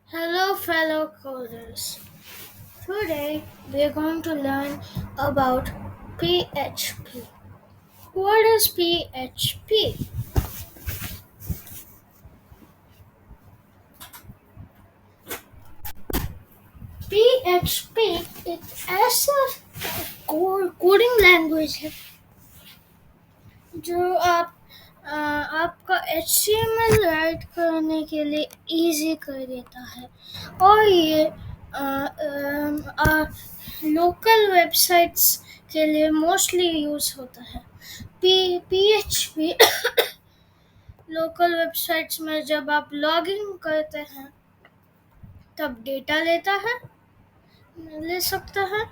Hello, fellow coders. Today we are going to learn about PHP. What is PHP? PHP एक ऐसा coding language है जो आपका HTML right करने के लिए इजी कर देता है और ये लोकल वेबसाइट्स के लिए मोस्टली यूज होता है। PHP लोकल वेबसाइट्स में जब आप लॉगिन करते हैं तब डेटा ले सकता है।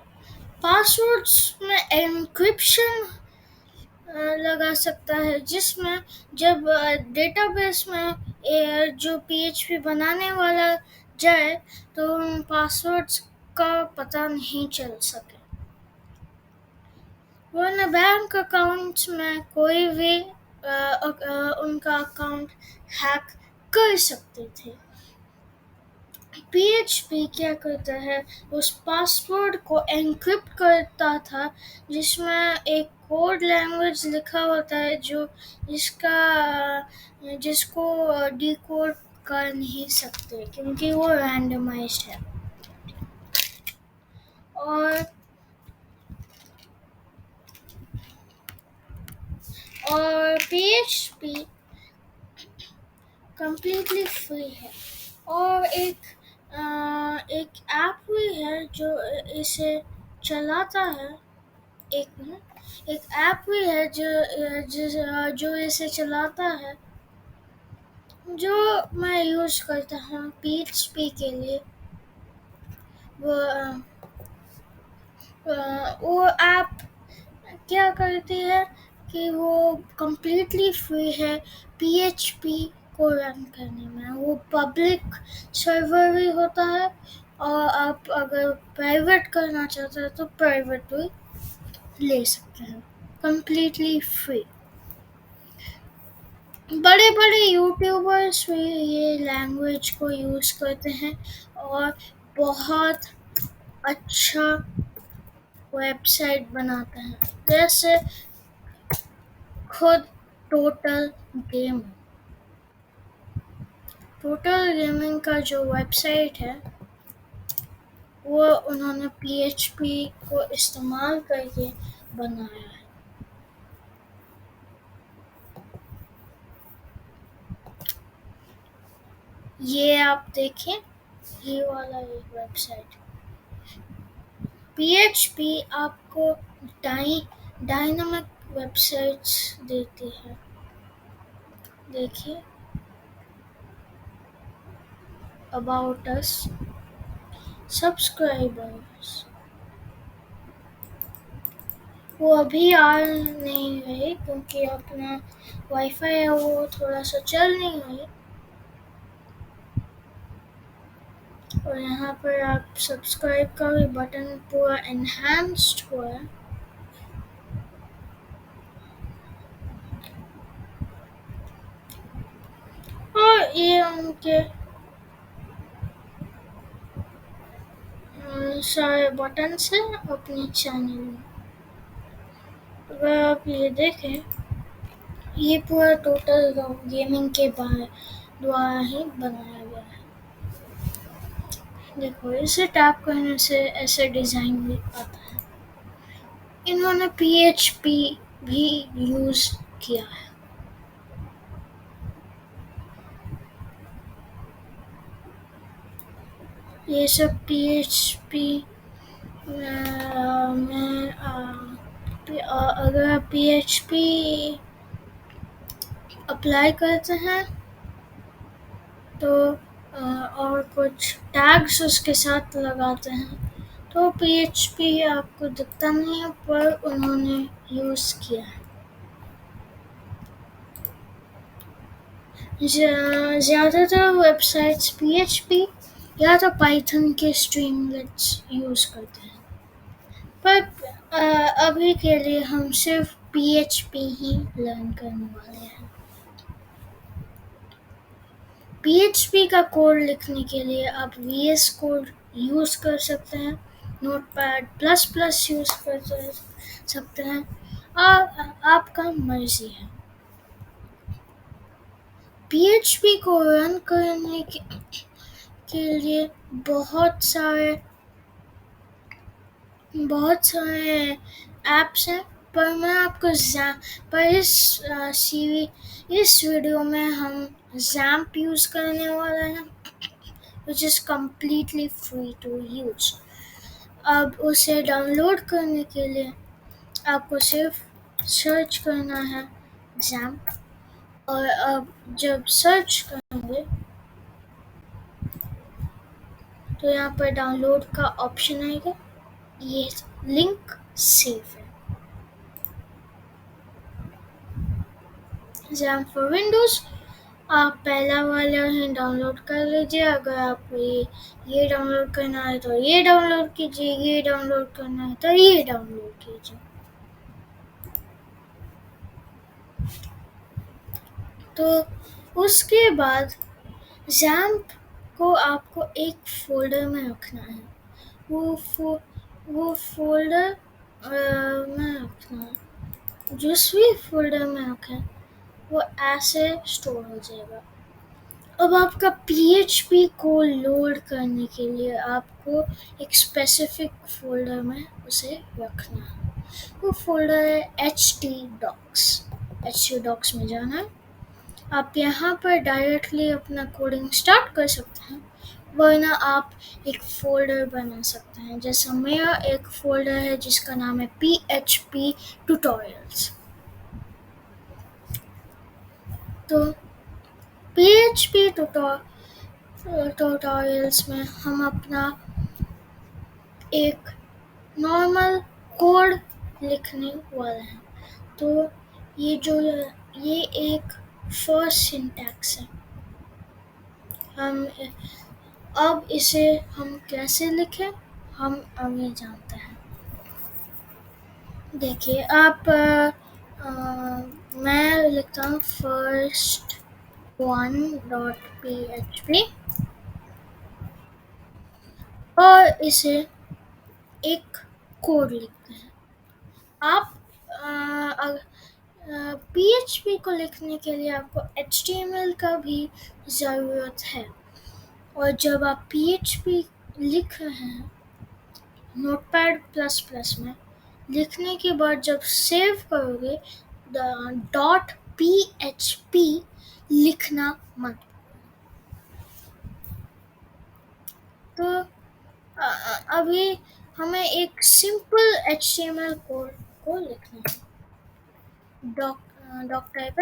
पासवर्ड्स में एन्क्रिप्शन लगा सकता है जिसमें जब डेटाबेस में जो पीएचपी बनाने वाला जाए तो उन पासवर्ड्स का पता नहीं चल सके। वरना बैंक अकाउंट्स में कोई भी उनका अकाउंट हैक कर सकते थे। पीएचपी क्या करता है, उस पासवर्ड को एन्क्रिप्ट करता था जिसमें एक कोड लैंग्वेज लिखा होता है जिसको डिकोड कर नहीं सकते क्योंकि वो रैंडमाइज्ड है। और पीएचपी कंप्लीटली फ्री है और एक ऐप भी है जो इसे चलाता है। एक ऐप भी है जो इसे चलाता है जो मैं यूज करता हूँ पीएचपी के लिए। वो वो ऐप क्या करती है कि वो कंप्लीटली फ्री है पीएचपी को रन करने में। वो पब्लिक सर्वर भी होता है और आप अगर प्राइवेट करना चाहते हैं तो प्राइवेट भी ले सकते हैं कंप्लीटली फ्री। बड़े बड़े यूट्यूबर्स भी ये लैंग्वेज को यूज करते हैं और बहुत अच्छा वेबसाइट बनाते हैं जैसे खुद टोटल गेम टोटल गेमिंग का जो वेबसाइट है वो उन्होंने पीएचपी को इस्तेमाल करके बनाया है। ये आप देखें, ये वाला एक वेबसाइट। पीएचपी आपको डायनामिक वेबसाइट्स देती है। देखिए, अबाउट अस, सब्सक्राइबर्स। वो अभी आ नहीं रही क्योंकि अपना वाईफाई है वो थोड़ा सा चल नहीं रही। और यहाँ पर आप सब्सक्राइब का भी बटन पूरा एनहांस्ड हुआ है। और ये उनके सारे बटन्स हैं अपने चैनल में। अगर आप ये देखें, ये पूरा टोटल गेमिंग के द्वारा ही बनाया गया है। देखो, इसे टैप करने से ऐसे डिज़ाइन भी आता है। इन्होंने पीएचपी भी यूज़ किया है। ये सब पीएचपी में अगर आप पीएचपी अप्लाई करते हैं तो और कुछ टैग्स उसके साथ लगाते हैं तो पीएचपी आपको दिखता नहीं है पर उन्होंने यूज़ किया है। ज़्यादातर वेबसाइट्स पीएचपी या तो पाइथन के स्ट्रीमलेट्स यूज़ करते हैं पर अभी के लिए हम सिर्फ पीएचपी ही लर्न करने वाले हैं। पीएचपी का कोड लिखने के लिए आप वीएस कोड यूज़ कर सकते हैं, नोटपैड प्लस प्लस यूज़ कर सकते हैं, और आपका मर्जी है। पीएचपी को रन करने के लिए बहुत सारे ऐप्स हैं, पर मैं आपको पर इस वीडियो में हम जैम्प यूज़ करने वाले हैं, which is completely free to use। अब उसे डाउनलोड करने के लिए आपको सिर्फ सर्च करना है जैम्प, और अब जब सर्च करेंगे तो यहाँ पर डाउनलोड का ऑप्शन आएगा, ये लिंक सेव है। जैम्प फॉर विंडोज़ आप पहला वाला ही डाउनलोड कर लीजिए। अगर आपको ये डाउनलोड करना है तो ये डाउनलोड कीजिए, ये डाउनलोड करना है तो ये डाउनलोड कीजिए। तो उसके बाद जैम्प को आपको एक फोल्डर में रखना है। वो फोल्डर में रखना है। जिस भी फोल्डर में रखें वो ऐसे स्टोर हो जाएगा। अब आपका PHP को लोड करने के लिए आपको एक स्पेसिफिक फोल्डर में उसे रखना है। वो फोल्डर है htdocs में जाना है। आप यहाँ पर डायरेक्टली अपना कोडिंग स्टार्ट कर सकते हैं, वरना आप एक फोल्डर बना सकते हैं। जैसा मेरा एक फोल्डर है जिसका नाम है PHP ट्यूटोरियल्स। तो PHP ट्यूटोरियल्स में हम अपना एक नॉर्मल कोड लिखने वाले हैं। तो ये एक फर्स्ट सिंटैक्स है। अब इसे हम कैसे लिखें हम आगे जानते हैं। देखिए मैं लिखता हूँ first one.php और इसे एक कोड लिखते हैं। आप PHP को लिखने के लिए आपको HTML का भी ज़रूरत है, और जब आप PHP लिख रहे हैं नोटपैड प्लस प्लस में, लिखने के बाद जब सेव करोगे .php लिखना मत। तो अभी हमें एक सिंपल HTML कोड को लिखना है। doc type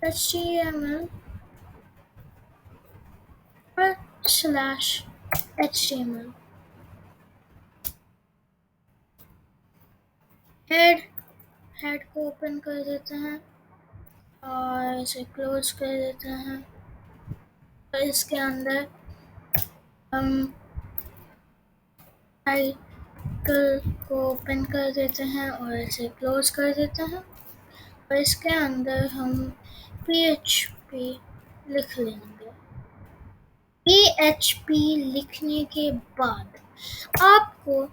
HTML और /HTML हेड को ओपन कर देते हैं और इसे क्लोज कर देते हैं। और इसके अंदर हम टाइटल को ओपन कर देते हैं और इसे क्लोज कर देते हैं, और इसके अंदर हम PHP लिख लेंगे। PHP लिखने के बाद आपको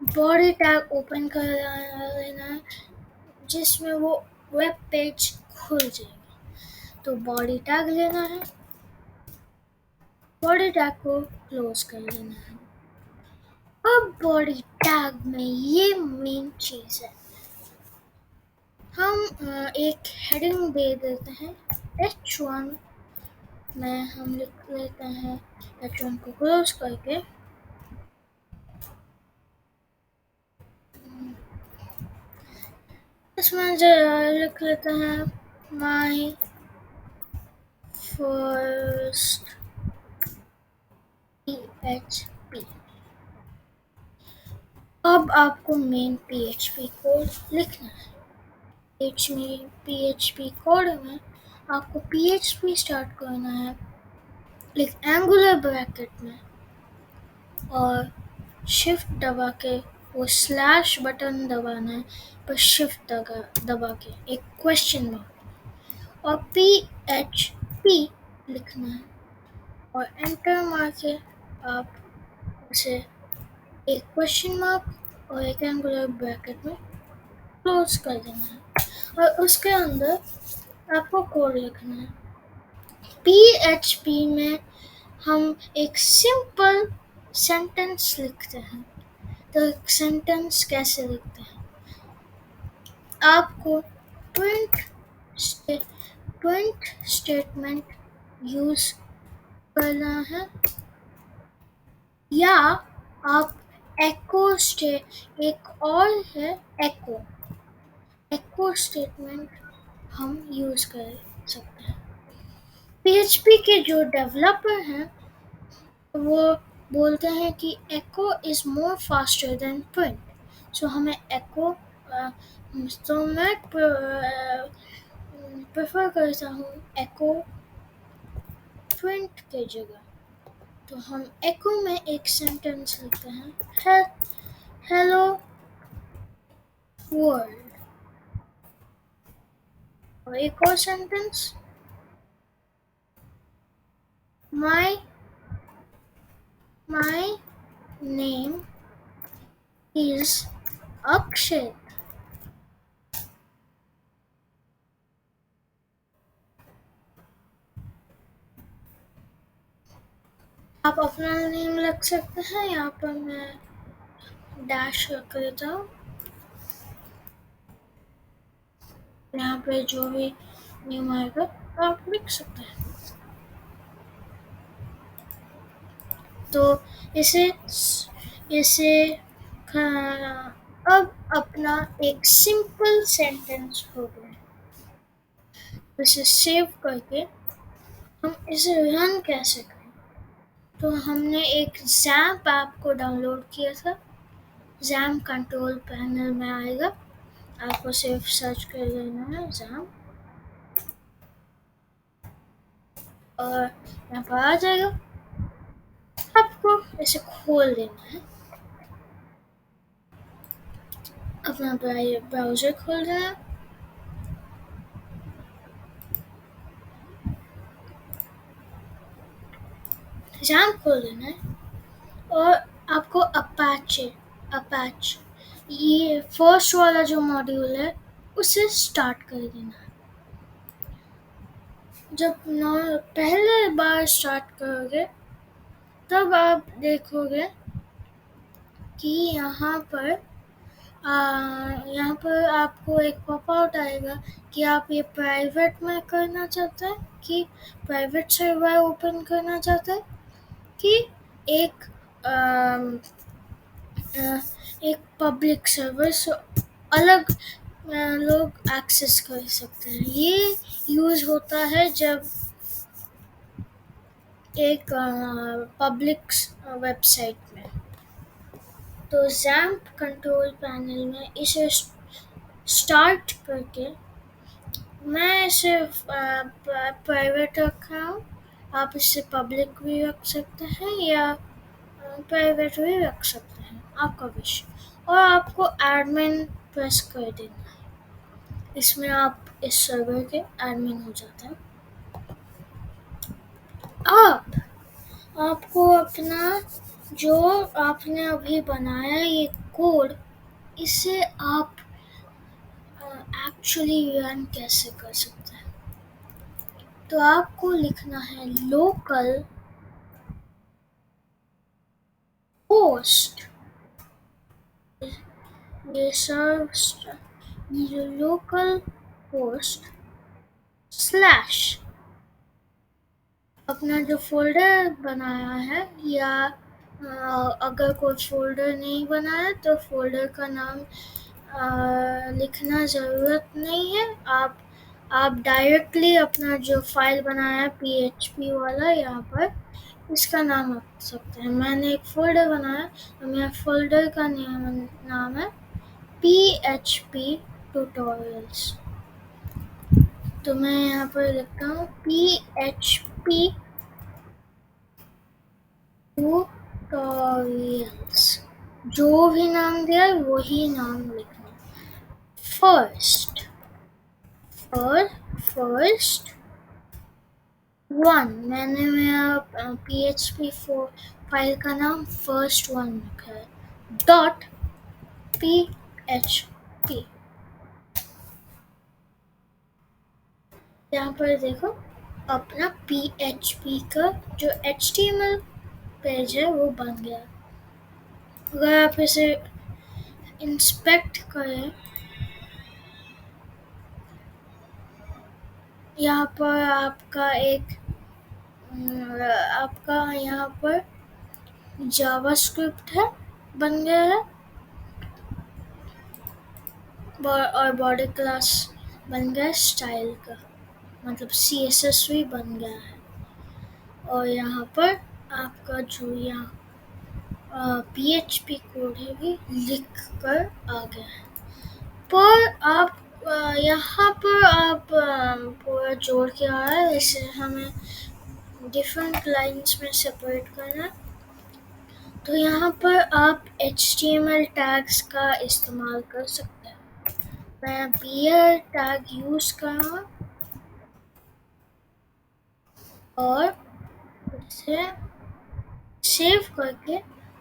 बॉडी टैग ओपन कर लेना है, जिसमें वो वेब पेज खुल जाएगा। तो बॉडी टैग लेना है, बॉडी टैग को क्लोज कर लेना है। अब बॉडी टैग में ये मेन चीज़ है, हम एक हेडिंग दे देते हैं H1 में। हम लिख लेते हैं H1 को क्लोज करके इसमें लिख लेते हैं माई फर्स्ट PHP। अब आपको मेन PHP कोड लिखना है। PHP कोड में आपको PHP स्टार्ट करना है एक एंगुलर ब्रैकेट में और शिफ्ट दबा के वो स्लैश बटन दबाना है, पर शिफ्ट दबा के एक क्वेश्चन मार्क और PHP लिखना है और एंटर मार के आप उसे एक क्वेश्चन मार्क और एक एंगुलर ब्रैकेट में क्लोज कर देना है और उसके अंदर आपको कोड लिखना है। PHP में हम एक सिंपल सेंटेंस लिखते हैं। तो सेंटेंस कैसे लिखते हैं? आपको प्रिंट प्रिंट स्टेटमेंट यूज करना है या आप एक और है एको एको स्टेटमेंट हम यूज कर सकते हैं। PHP के जो डेवलपर हैं वो बोलते हैं कि echo is more faster than print, so हमें एको तो मैं प्रेफर करता हूँ एको प्रिंट के जगह। तो हम एको में एक सेंटेंस लिखते हैं, हेलो वर्ल्ड, और एक और sentence, my my name is Akshay. आप अपना नेम रख सकते हैं, यहाँ पर मैं डैश रख देता हूँ। यहाँ पे जो भी नेम आएगा आप लिख सकते हैं। तो इसे इसे अब अपना एक सिंपल सेंटेंस हो गया। इसे सेव करके हम इसे रन कैसे करें? तो हमने एक जैम्प ऐप को डाउनलोड किया था। जैम्प कंट्रोल पैनल में आएगा, आपको सिर्फ सर्च कर लेना है जैम्प और यहाँ पर आ जाएगा। आपको इसे खोल देना है, अपना ब्राउजर खोल देना है। जैम्प खोल देना है और आपको अपाच ये फर्स्ट वाला जो मॉड्यूल है उसे स्टार्ट कर देना है। जब पहले बार स्टार्ट करोगे तब आप देखोगे कि यहाँ पर आपको एक पॉप आउट आएगा कि आप ये प्राइवेट में करना चाहते हैं, कि प्राइवेट सर्वर ओपन करना चाहते हैं, कि एक एक पब्लिक सर्वर अलग लोग एक्सेस कर सकते हैं। ये यूज होता है जब एक पब्लिक वेबसाइट में। तो जैम्प कंट्रोल पैनल में इसे स्टार्ट करके मैं इसे प्राइवेट रखा हूँ। आप इसे पब्लिक भी रख सकते हैं या प्राइवेट भी रख सकते हैं, आपका विश। और आपको एडमिन प्रेस कर देना है, इसमें आप इस सर्वर के एडमिन हो जाते हैं। आपको अपना जो आपने अभी बनाया ये कोड, इसे आप एक्चुअली रन कैसे कर सकते हैं? तो आपको लिखना है लोकल होस्ट, ये लोकल होस्ट स्लैश अपना जो फोल्डर बनाया है, या अगर कोई फोल्डर नहीं बनाया तो फोल्डर का नाम लिखना ज़रूरत नहीं है। आप डायरेक्टली अपना जो फाइल बनाया है PHP वाला, यहाँ पर इसका नाम रख सकते हैं। मैंने एक फोल्डर बनाया तो मेरा फोल्डर का नाम है PHP ट्यूटोरियल्स। तो मैं यहाँ पर लिखता हूँ PHP ट्यूटोरियल्स। जो भी नाम दिया है वही नाम लिखना। फर्स्ट, फर्स्ट वन, मैंने मेरा PHP फाइल का नाम फर्स्ट वन रखा है। डॉट PHP, यहाँ पर देखो अपना PHP का जो HTML पेज है वो बन गया। अगर आप इसे इंस्पेक्ट करें, यहाँ पर आपका यहाँ पर जावास्क्रिप्ट है, बन गया है। और बॉडी क्लास बन गया है स्टाइल का, मतलब CSS भी बन गया है। और यहाँ पर आपका जो यहाँ PHP कोड है भी लिख कर आ गया है। पर आप यहाँ पर आप पूरा जोड़ के आ रहा है, इसे हमें डिफरेंट लाइन्स में सेपरेट करना है। तो यहाँ पर आप HTML टैग्स का इस्तेमाल कर सकते हैं। मैं बियर टैग यूज कर रहा हूँ और इसे सेव करके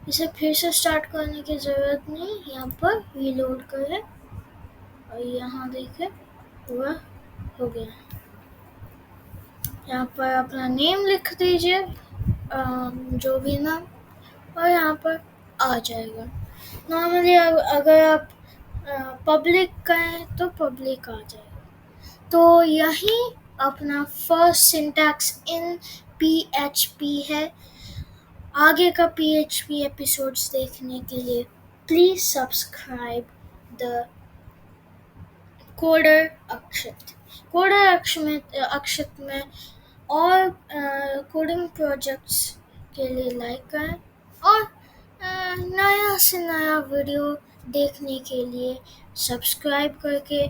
इसे फिर से स्टार्ट करने की ज़रूरत नहीं, यहाँ पर रीलोड करें और यहाँ देखें पूरा हो गया। यहाँ पर अपना नेम लिख दीजिए, जो भी नाम, और यहाँ पर आ जाएगा। नॉर्मली अगर आप पब्लिक करें तो पब्लिक आ जाएगा। तो यही अपना फर्स्ट सिंटैक्स इन PHP है। आगे का PHP एपिसोड्स देखने के लिए please subscribe the coder Akshat. Coder Akshat में और कोडिंग प्रोजेक्ट्स के लिए लाइक करें और नया से नया वीडियो देखने के लिए सब्सक्राइब करके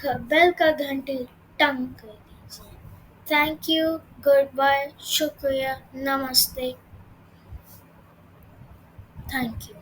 बेल का घंटी टंग कर दीजिए। थैंक यू, गुड बाय, शुक्रिया, नमस्ते, थैंक यू।